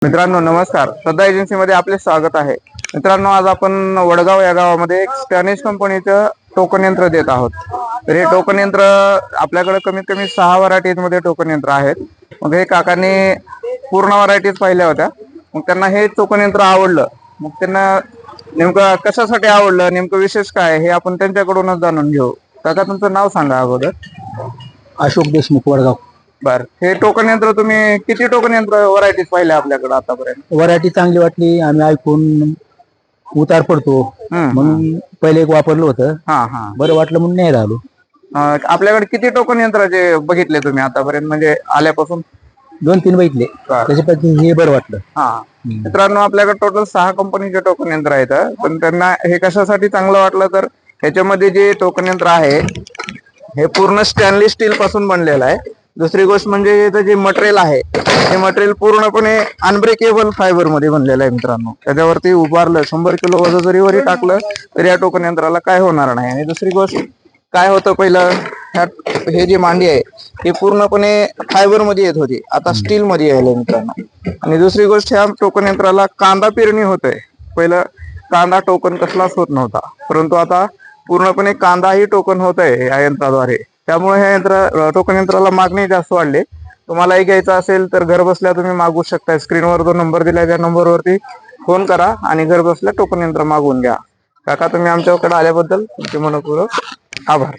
मित्रांनो नमस्कार. श्रद्धा एजन्सीमध्ये आपले स्वागत आहे. मित्रांनो आज आपण वडगाव या गावामध्ये एक स्पॅनिश कंपनीचं टोकन यंत्र देत आहोत. तर हे टोकन यंत्र आपल्याकडे कमीत कमी 6 व्हरायटीज मध्ये टोकन यंत्र आहेत. मग हे काकांनी पूर्ण व्हरायटीज पाहिल्या होत्या. मग त्यांना हे टोकन यंत्र आवडलं. मग त्यांना नेमकं कशासाठी आवडलं, नेमकं विशेष काय हे आपण त्यांच्याकडूनच जाणून घेऊ. काका तुमचं नाव सांगा अगोदर. अशोक देशमुख, वडगाव. बर, हे टोकन यंत्र तुम्ही किती टोकन यंत्र व्हरायटीज पाहिल्या आपल्याकडे आतापर्यंत? व्हरायटी चांगली वाटली. आम्ही ऐकून उतार पडतो म्हणून पहिले एक वापरलं होतं. बरं वाटलं म्हणून नाही राहिलो. आपल्याकडे किती टोकन यंत्राचे बघितले तुम्ही आतापर्यंत, म्हणजे आल्यापासून? 2-3 बघितले, त्याच्यापैकी हे बरं वाटलं. मित्रांनो आपल्याकडे टोटल 6 कंपनीचे टोकन यंत्र आहेत. पण त्यांना हे कशासाठी चांगलं वाटलं तर ह्याच्यामध्ये जे टोकन यंत्र आहे हे पूर्ण स्टेनलेस स्टील पासून बनलेलं आहे. दुसरी गोष्ट म्हणजे याचं जे मटेरियल आहे ते मटेरियल पूर्णपणे अनब्रेकेबल फायबर मध्ये बनलेलं आहे. मित्रांनो त्याच्यावरती उभारलं 100 किलो वजन जरी वरी टाकलं तरी या टोकन यंत्राला काय होणार नाही. आणि दुसरी गोष्ट काय होतं, पहिलं हे जे मांडी आहे ही पूर्णपणे फायबर मध्ये येत होती, आता स्टील मध्ये यायला मित्रांनो. आणि दुसरी गोष्ट ह्या टोकन यंत्राला कांदा पेरणी होतोय. पहिलं कांदा टोकन कसलाच होत नव्हता, परंतु आता पूर्णपणे कांदाही टोकन होत आहे या यंत्राद्वारे. त्यामुळे हे टोकन यंत्राला मागणी जास्त वाढली. तुम्हालाही घ्यायचं असेल तर घर बसल्या तुम्ही मागवू शकता. स्क्रीनवर जो नंबर दिलाय त्या नंबरवरती फोन करा आणि घर बसल्या टोकन यंत्र मागवून घ्या. काका तुम्ही आमच्याकडे आल्याबद्दल तुमचे मनपूर्वक आभार.